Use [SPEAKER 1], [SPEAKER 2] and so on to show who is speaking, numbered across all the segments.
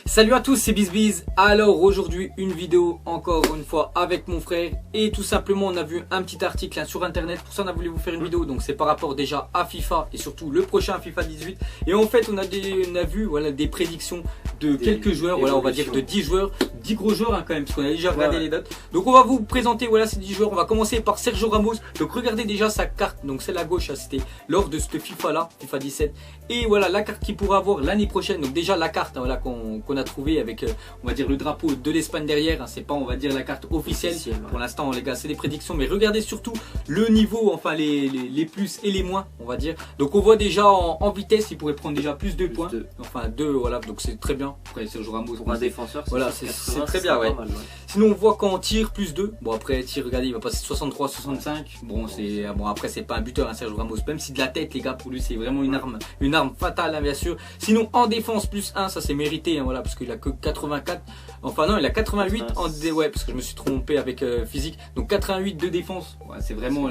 [SPEAKER 1] Salut à tous, c'est BizBiz. Alors aujourd'hui une vidéo encore une fois avec mon frère et tout simplement on a vu un petit article sur internet, pour ça on a voulu vous faire une vidéo. Donc c'est par rapport déjà à FIFA et surtout le prochain FIFA 18. Et en fait on a vu voilà, des prédictions de quelques joueurs, voilà, on va dire de 10 joueurs, 10 gros joueurs hein, quand même, parce qu'on a déjà regardé les dates. Donc on va vous présenter voilà, ces 10 joueurs. On va commencer par Sergio Ramos. Donc regardez déjà sa carte, donc celle à gauche, c'était lors de ce FIFA là, FIFA 17. Et voilà la carte qu'il pourra avoir l'année prochaine. Donc déjà la carte hein, voilà, qu'on a trouvé avec on va dire le drapeau de l'Espagne derrière hein, c'est pas on va dire la carte officielle pour l'instant les gars, c'est des prédictions, mais regardez surtout le niveau, enfin les plus et les moins on va dire. Donc on voit déjà en vitesse il pourrait prendre déjà plus de points, enfin 2 voilà, donc c'est très bien. Après Sergio Ramos
[SPEAKER 2] pour un défenseur
[SPEAKER 1] voilà, c'est très bien ouais. Mal, ouais. Sinon on voit qu'en tir plus 2, bon après tir regardez il va passer 63-65, bon c'est bon après c'est pas un buteur hein, Sergio Ramos, même si de la tête les gars pour lui c'est vraiment une arme fatale hein, bien sûr. Sinon en défense plus 1, ça c'est mérité hein, voilà, parce qu'il a que 84, enfin non il a 88 ouais, parce que je me suis trompé avec physique, donc 88 de défense, ouais, c'est vraiment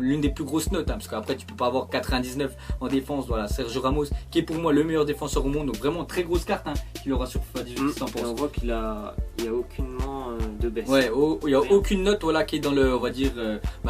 [SPEAKER 1] l'une des plus grosses notes hein, parce qu'après tu peux pas avoir 99 en défense. Voilà Sergio Ramos qui est pour moi le meilleur défenseur au monde, donc vraiment très grosse carte hein, qu'il aura sur FIFA 18 100%.
[SPEAKER 2] Et on voit qu'il y a aucunement de baisse.
[SPEAKER 1] Ouais, il n'y a aucune note voilà, qui est dans le, on va dire,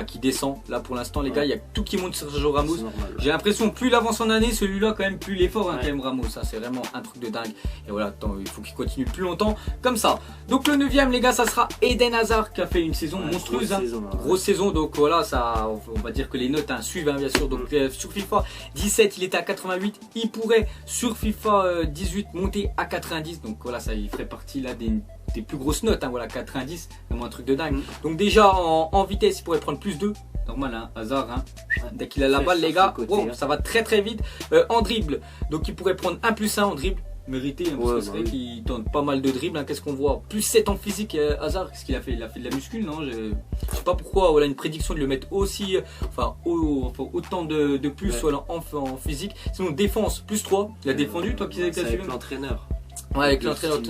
[SPEAKER 1] qui descend. Là pour l'instant les gars, il y a tout qui monte sur Sergio Ramos. J'ai l'impression plus il avance en année, celui-là quand même plus l'effort hein, quand même Ramos, ça c'est vraiment un truc de dingue. Et voilà, attends, il faut qu'il continue plus longtemps comme ça. Donc le 9ème les gars, ça sera Eden Hazard qui a fait une saison monstrueuse, grosse saison. Donc voilà, ça, on va dire que les notes hein, suivent hein, bien sûr. Donc sur FIFA 17 il était à 88, il pourrait sur FIFA 18 monter à 90. Donc voilà, ça il ferait partie là des plus grosses notes hein, voilà 90, vraiment un truc de dingue. Donc déjà en vitesse il pourrait prendre plus 2. Normal hein, Hazard hein. Dès qu'il a la balle les gars, wow, ça va très très vite. En dribble, donc il pourrait prendre 1+1 en dribble, mérité hein, parce que c'est vrai qu'il tente pas mal de dribble hein. Qu'est-ce qu'on voit, plus 7 en physique Hazard, qu'est-ce qu'il a fait? Il a fait de la muscule non, je sais pas pourquoi, voilà une prédiction de le mettre aussi enfin autant de plus voilà, en physique. Sinon défense plus 3, il a défendu toi qui
[SPEAKER 2] avec l'entraîneur.
[SPEAKER 1] Ouais, avec l'entraîneur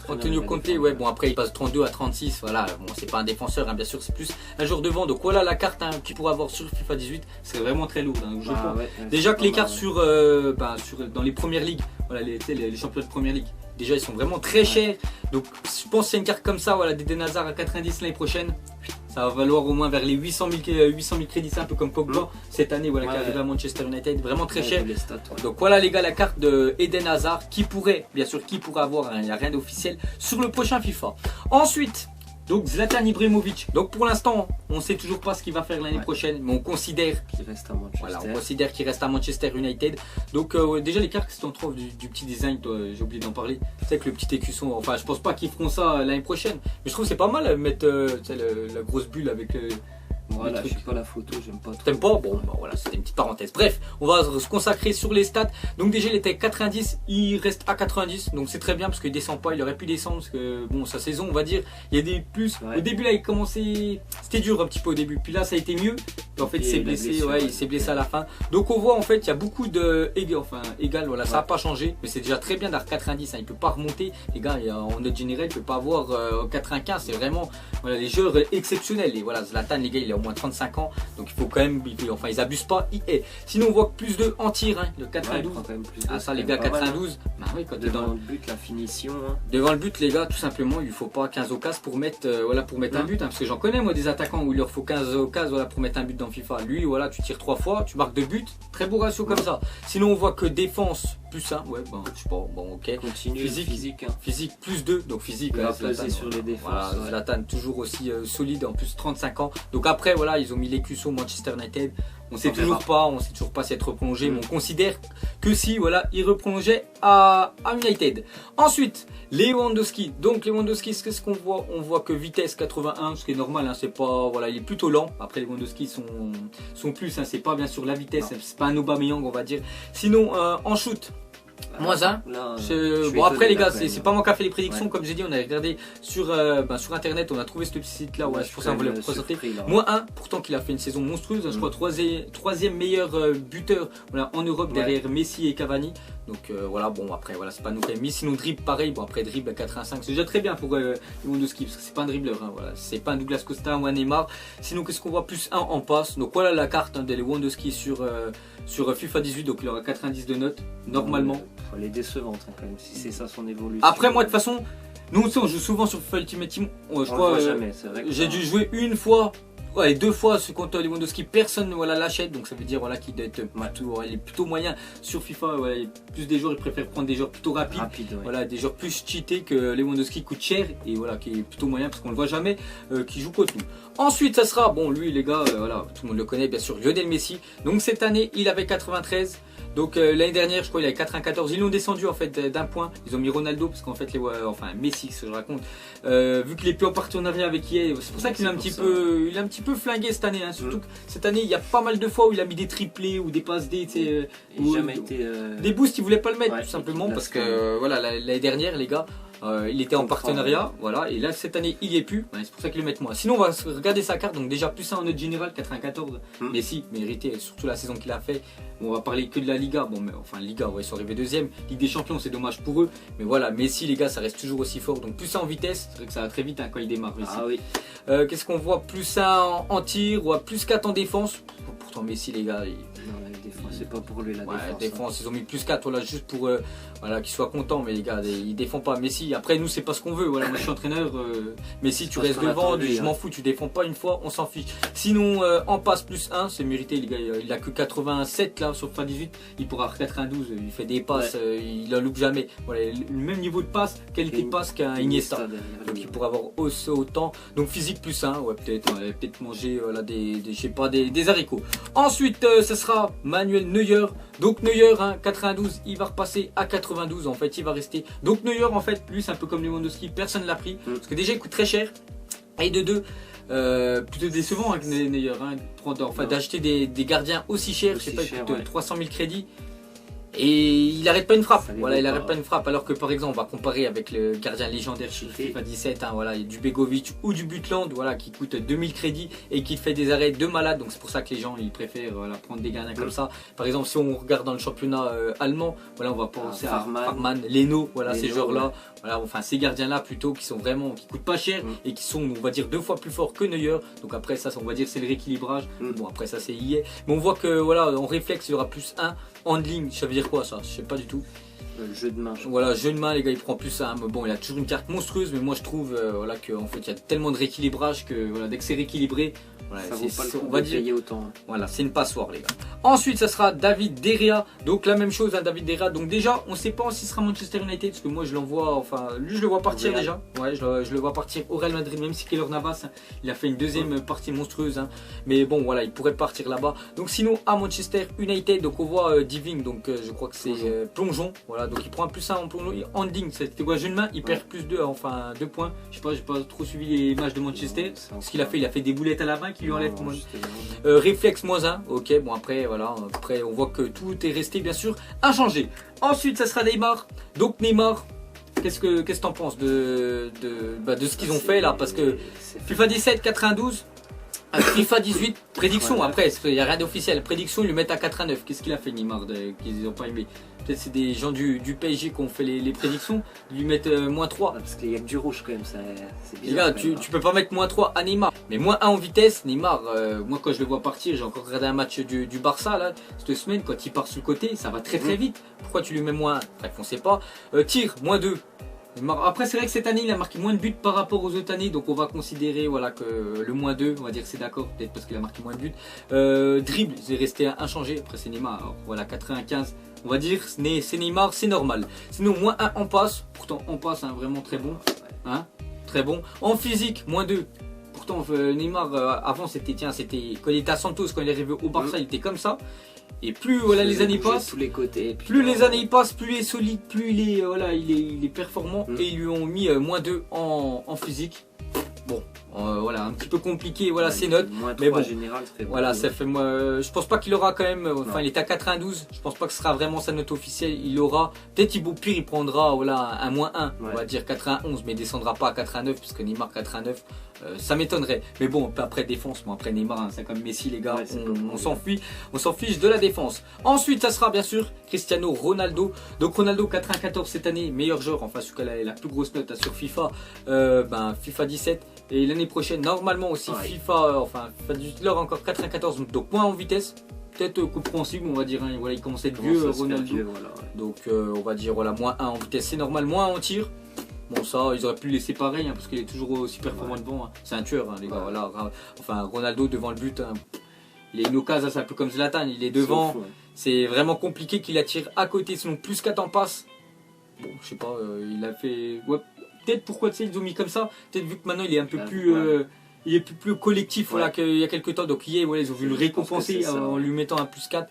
[SPEAKER 1] Antonio Conte, ouais, bon après il passe 32 à 36, voilà, bon c'est pas un défenseur hein, bien sûr, c'est plus un joueur devant. Donc voilà la carte hein, qu'il pourra avoir sur FIFA 18, c'est vraiment très lourd hein, je pense. Ouais, déjà que les cartes sur dans les premières ligues, voilà les championnats de première ligue, déjà ils sont vraiment très chers. Donc je pense que c'est une carte comme ça, voilà, d'Eden Hazard à 90 l'année prochaine, ça va valoir au moins vers les 800 000 crédits, c'est un peu comme Pogba cette année, voilà, qui arrive à Manchester United, vraiment très cher. Donc voilà les gars, la carte de Eden Hazard qui pourrait, bien sûr, qui pourrait avoir, il n'y a rien d'officiel sur le prochain FIFA. Ensuite, donc Zlatan Ibrahimovic. Donc pour l'instant, on ne sait toujours pas ce qu'il va faire l'année prochaine, mais on considère qu'il reste à Manchester. Voilà, on considère qu'il reste à Manchester United. Donc déjà les cartes, si on trouve du petit design, j'ai oublié d'en parler. Tu sais que le petit écusson, enfin je pense pas qu'ils feront ça l'année prochaine, mais je trouve que c'est pas mal de mettre la grosse bulle avec
[SPEAKER 2] voilà, je sais pas la photo, j'aime pas trop.
[SPEAKER 1] T'aimes pas? Bon, bah voilà, c'était une petite parenthèse. Bref, on va se consacrer sur les stats. Donc déjà, il était à 90, il reste à 90. Donc c'est très bien parce qu'il descend pas, il aurait pu descendre parce que bon, sa saison, on va dire, il y a des plus. Ouais. Au début là, il commençait, c'était dur un petit peu au début. Puis là, ça a été mieux. Et en fait, il s'est blessé, il s'est blessé à la fin. Donc on voit en fait, il y a beaucoup de égal, voilà, ça n'a pas changé, mais c'est déjà très bien d'avoir 90. Hein, il peut pas remonter, les gars. En note générale, il peut pas avoir 95. C'est vraiment voilà, les joueurs exceptionnels. Et voilà, Zlatan, les gars, il est au moins 35 ans, donc il faut quand même, enfin ils abusent pas. Sinon on voit que plus de en tir, hein, le 92. Ah ça les gars, 92. Bah oui, quand
[SPEAKER 2] devant le but, la finition. Hein.
[SPEAKER 1] Devant le but les gars, tout simplement, il faut pas 15 occasions pour mettre voilà, pour mettre un but, hein, parce que j'en connais moi des attaquants où il leur faut 15 occasions voilà, pour mettre un but dans FIFA. Lui voilà, tu tires 3 fois, tu marques 2 buts, très beau ratio comme ça. Sinon on voit que défense plus 1, ouais, bon, je sais pas, bon ok.
[SPEAKER 2] Continue physique, hein.
[SPEAKER 1] Physique plus 2, donc physique.
[SPEAKER 2] Zlatan, sur les défenses.
[SPEAKER 1] Voilà, Zlatan toujours aussi solide, en plus 35 ans. Donc après voilà, ils ont mis l'écusson Manchester United. On sait toujours pas si être reprolongé, mais on considère que si voilà, il reprolongeait à United. Ensuite, Lewandowski. Donc Lewandowski, qu'est-ce qu'on voit? On voit que vitesse 81, ce qui est normal, hein, c'est pas voilà, il est plutôt lent. Après Lewandowski sont plus, hein, c'est pas bien sûr la vitesse, c'est pas un Aubameyang on va dire. Sinon en shoot, moins 1. Bon après les gars, c'est pas moi qui a fait les prédictions, comme j'ai dit, on a regardé sur internet, on a trouvé ce petit site là, ouais, c'est pour ça qu'on voulait le présenter. Moins 1, pourtant qu'il a fait une saison monstrueuse, je crois troisième meilleur buteur voilà, en Europe derrière Messi et Cavani. Donc voilà, bon après voilà, c'est pas nous qui avons mis. Sinon dribble pareil, bon après dribble à 85, c'est déjà très bien pour Lewandowski parce que c'est pas un dribbleur, hein, voilà, c'est pas un Douglas Costa ou un Neymar. Sinon qu'est-ce qu'on voit? Plus 1 en passe. Donc voilà la carte hein, de Lewandowski sur FIFA 18, donc il aura 90 de notes normalement.
[SPEAKER 2] Elle est décevante hein, quand même, si c'est ça son évolution.
[SPEAKER 1] Après, moi, de toute façon, nous aussi, on joue souvent sur FIFA Ultimate Team. Je crois, j'ai dû jouer une fois. Ouais, 2 fois contre Lewandowski, personne voilà, l'achète, donc ça veut dire voilà, qu'il doit être plutôt, il est plutôt moyen sur FIFA. Voilà, plus des joueurs, ils préfèrent prendre des joueurs plutôt rapides, ouais. Voilà, des joueurs plus cheatés que Lewandowski coûte cher et voilà, qui est plutôt moyen parce qu'on le voit jamais, qui joue contre nous. Ensuite, ça sera, bon, lui les gars, voilà, tout le monde le connaît bien sûr, Lionel Messi. Donc cette année, il avait 93. Donc l'année dernière, je crois, il avait 94. Ils l'ont descendu en fait d'un point. Ils ont mis Ronaldo parce qu'en fait, Messi, ce que je raconte, vu qu'il est plus en partenariat avec EA, c'est pour ça qu'il a un petit peu flingué cette année. Hein. Surtout que cette année, il y a pas mal de fois où il a mis des triplés ou des passes D, des boosts. Il voulait pas le mettre tout simplement parce que voilà, l'année dernière, les gars. Il était en partenariat, voilà, et là cette année il y est plus, c'est pour ça qu'ils le mettent moins. Sinon on va regarder sa carte, donc déjà plus 1 en note générale, 94, Messi mérité, surtout la saison qu'il a fait. On va parler que de la Liga, bon mais enfin Liga, ouais, ils sont arrivés deuxième, Ligue des Champions c'est dommage pour eux, mais voilà, Messi les gars ça reste toujours aussi fort, donc plus 1 en vitesse, c'est vrai que ça va très vite hein, quand il démarre Messi.
[SPEAKER 2] Ah oui.
[SPEAKER 1] Qu'est-ce qu'on voit, plus 1 en tir, ou plus 4 en défense, pourtant Messi les gars,
[SPEAKER 2] c'est pas pour lui la
[SPEAKER 1] défense. Ils ont mis plus 4 voilà, juste pour voilà, qu'il soit content, mais les gars, il défend pas. Messi, après nous c'est pas ce qu'on veut, voilà, moi je suis entraîneur, Messi tu restes devant, je m'en fous, tu défends pas une fois, on s'en fiche. Sinon en passe plus 1, c'est mérité les gars, il a que 87 là sur fin 18, il pourra avoir 92, il fait des passes, il en loupe jamais. Voilà, le même niveau de passe, qualité de passe qu'un Iniesta. Donc il pourra avoir autant. Donc physique plus 1, ouais peut-être manger voilà, je sais pas, des haricots. Ensuite ce sera Manuel Neuer. Donc Neuer, hein, 92, il va repasser à 92 en fait, il va rester. Donc Neuer en fait, lui c'est un peu comme Lewandowski, personne ne l'a pris. Parce que déjà il coûte très cher. Et de deux, plutôt décevant hein, Neuer, hein, enfin, d'acheter des gardiens aussi chers, je sais pas, il coûte 300 000 crédits. Et il n'arrête pas une frappe, voilà, il n'arrête pas une frappe, alors que par exemple on va comparer avec le gardien légendaire chez FIFA 17, hein, voilà, du Begovic ou du Butland, voilà, qui coûte 2000 crédits et qui fait des arrêts de malade, donc c'est pour ça que les gens ils préfèrent voilà, prendre des gardiens comme ça. Par exemple si on regarde dans le championnat allemand, voilà, on va penser à Farman, Leno, voilà, ces joueurs-là, voilà, enfin ces gardiens-là plutôt qui sont vraiment, qui coûtent pas cher et qui sont, on va dire, 2 fois plus forts que Neuer. Donc après ça, on va dire c'est le rééquilibrage. Bon après ça c'est IA, mais on voit que voilà, en réflexe il y aura plus 1. Handling, ça veut dire quoi ça? Je sais pas du tout.
[SPEAKER 2] Jeu de main.
[SPEAKER 1] Voilà, jeu de main, les gars, il prend plus ça. Bon, il a toujours une carte monstrueuse, mais moi je trouve voilà, qu'en fait il y a tellement de rééquilibrage que voilà, dès que c'est rééquilibré, voilà,
[SPEAKER 2] ça vaut pas le coup
[SPEAKER 1] on va
[SPEAKER 2] de payer autant.
[SPEAKER 1] Voilà, c'est une passoire, les gars. Ensuite, ça sera David De Gea. Donc la même chose, hein, David De Gea. Donc déjà, on sait pas s'il sera Manchester United, parce que moi je l'envoie, enfin, lui je le vois partir déjà. Ouais, je le vois partir au Real Madrid, même si Keylor Navas, hein, il a fait une deuxième partie monstrueuse. Hein. Mais bon, voilà, il pourrait partir là-bas. Donc sinon, à Manchester United, donc on voit Diving, donc je crois que c'est Plongeon. Voilà, donc il prend un plus 1 en plongeon. Handling, c'était quoi, jeu de main, il perd plus 2, enfin 2 points. Je sais pas, j'ai pas trop suivi les matchs de Manchester. Ce qu'il a fait, il a fait des boulettes à la main qui lui enlèvent. Réflexe moins 1, ok, bon après voilà, après on voit que tout est resté bien sûr inchangé. Ensuite ça sera Neymar, donc Neymar, qu'est-ce que t'en penses de ce qu'ils ont fait là, parce que FIFA 17, 92, FIFA 18, prédiction, après il n'y a rien d'officiel, prédiction ils le mettent à 89, qu'est-ce qu'il a fait Neymar qu'ils n'ont pas aimé? Peut-être c'est des gens du PSG qui ont fait les prédictions, ils lui mettent moins 3.
[SPEAKER 2] Parce qu'il y a que du rouge quand même, c'est
[SPEAKER 1] bizarre. Les gars, tu peux pas mettre moins 3 à Neymar. Mais moins 1 en vitesse, Neymar, moi quand je le vois partir, j'ai encore regardé un match du Barça là, cette semaine, quand il part sur le côté, ça va très vite. Pourquoi tu lui mets moins 1? Bref, on sait pas. Tir, moins 2. Après c'est vrai que cette année il a marqué moins de buts par rapport aux autres années, donc on va considérer voilà, que le moins 2, on va dire que c'est d'accord, peut-être parce qu'il a marqué moins de buts. Dribble, c'est resté inchangé, après c'est Neymar, alors voilà 95, on va dire c'est Neymar, c'est normal. Sinon moins 1 en passe, pourtant en passe hein, vraiment très bon, hein, très bon. En physique, moins 2. Pourtant Neymar avant c'était quand il était à Santos, quand il est arrivé au Barça, il était comme ça. Et plus voilà, les années passent,
[SPEAKER 2] tous les côtés,
[SPEAKER 1] plus les années passent, plus il est solide, plus il est, voilà, il est performant. Et ils lui ont mis moins 2 en physique. Bon, voilà, un petit peu compliqué, voilà ses notes. Mais bon,
[SPEAKER 2] général, ça fait
[SPEAKER 1] voilà, ça fait moi. Je pense pas qu'il aura quand même. Enfin, il est à 92. Je pense pas que ce sera vraiment sa note officielle. Il aura. Peut-être au pire, il prendra voilà, un moins 1. On va dire 91, mais il descendra pas à 89, puisque Neymar 89. Ça m'étonnerait, mais bon, après défense, bon, après Neymar, hein, c'est comme Messi les gars, on s'en fiche de la défense. Ensuite ça sera bien sûr Cristiano Ronaldo, donc Ronaldo 94 cette année, meilleur joueur, enfin celui qui a la plus grosse note sur FIFA, FIFA 17, et l'année prochaine normalement aussi FIFA 18, là encore 94, donc point en vitesse. peut-être compréhensible, on va dire. Hein. Voilà, il commence à être
[SPEAKER 2] Comment
[SPEAKER 1] vieux,
[SPEAKER 2] ça se fait
[SPEAKER 1] Ronaldo.
[SPEAKER 2] vieux, voilà, ouais.
[SPEAKER 1] Donc on va dire voilà, moins 1 en vitesse, c'est normal, moins 1 en tir. Bon, ça, ils auraient pu le laisser pareil, hein, parce qu'il est toujours aussi performant devant. Hein. C'est un tueur, hein, les gars. Voilà, enfin, Ronaldo devant le but. Hein. Il est une occasion, c'est un peu comme Zlatan, il est devant. C'est vraiment compliqué qu'il attire à côté, sinon plus 4 en passe. Bon, je sais pas, il a fait. Ouais, peut-être pourquoi ils ont mis comme ça. Peut-être vu que maintenant il est un peu plus. Il est plus collectif voilà, qu'il y a quelques temps. Donc hier, voilà, ils ont voulu le récompenser en lui mettant un plus 4.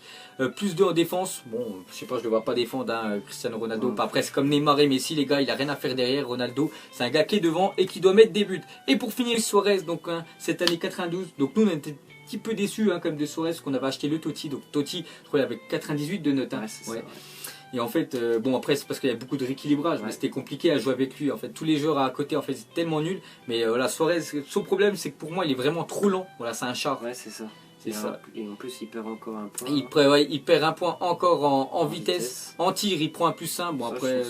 [SPEAKER 1] Plus 2 en défense. Bon, je sais pas, je ne le vois pas défendre hein, Cristiano Ronaldo. Après, c'est comme Neymar et Messi, les gars, il a rien à faire derrière. Ronaldo, c'est un gars qui est devant et qui doit mettre des buts. Et pour finir, Suarez, donc hein, cette année 92. Donc nous, on était un petit peu déçus hein, comme de Suarez, parce qu'on avait acheté le Totti. Donc Totti, je crois, il avait 98 de notes. Hein. Et en fait, bon après c'est parce qu'il y a beaucoup de rééquilibrage, mais c'était compliqué à jouer avec lui. En fait, tous les joueurs à côté, en fait, c'est tellement nul. Mais voilà, Suarez, son problème, c'est que pour moi, il est vraiment trop lent. Voilà, c'est un char.
[SPEAKER 2] Ouais, c'est ça.
[SPEAKER 1] C'est ça.
[SPEAKER 2] Et en plus, il perd encore un point.
[SPEAKER 1] Il perd un point encore en vitesse. En tir, il prend un plus 1. Bon, ça, après,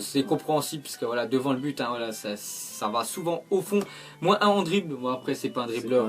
[SPEAKER 1] c'est compréhensible, puisque voilà, devant le but, hein, voilà, ça va souvent au fond. Moins 1 en dribble. Bon, après, c'est pas un dribbleur.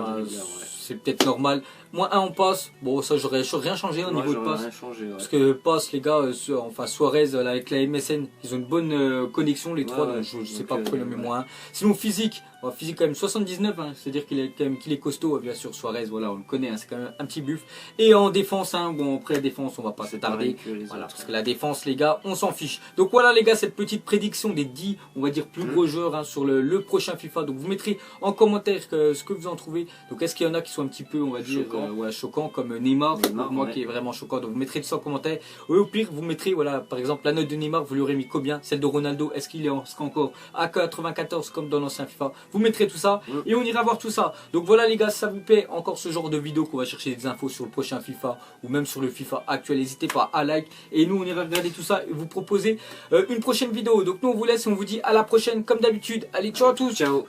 [SPEAKER 1] C'est peut-être normal. Moins 1 en passe. Bon, ça, j'aurais rien changé au niveau de passe. Parce que passe, les gars, enfin, Suarez avec la MSN, ils ont une bonne connexion, les trois. Donc, je sais pas pourquoi il en met moins 1. Sinon, physique. Physique quand même 79, hein, c'est-à-dire qu'il est costaud, bien sûr. Suarez, voilà, on le connaît, hein, c'est quand même un petit buff. Et en défense, hein, bon après la défense, on va pas s'attarder, voilà, parce que la défense, les gars, on s'en fiche. Donc voilà, les gars, cette petite prédiction des 10, on va dire plus gros joueurs hein, sur le prochain FIFA. Donc vous mettrez en commentaire ce que vous en trouvez. Donc est-ce qu'il y en a qui sont un petit peu, on va dire, choquants, comme Neymar, pour moi qui est vraiment choquant. Donc vous mettrez tout ça en commentaire. Ou au pire, vous mettrez, voilà, par exemple, la note de Neymar, vous lui aurez mis combien? Celle de Ronaldo, est-ce qu'il est encore à 94 comme dans l'ancien FIFA? Vous mettrez tout ça et on ira voir tout ça. Donc voilà les gars, ça vous plaît encore ce genre de vidéo qu'on va chercher des infos sur le prochain FIFA ou même sur le FIFA actuel, n'hésitez pas à like et nous on ira regarder tout ça et vous proposer une prochaine vidéo. Donc nous on vous laisse et on vous dit à la prochaine comme d'habitude. Allez, ciao à tous.
[SPEAKER 2] Ciao.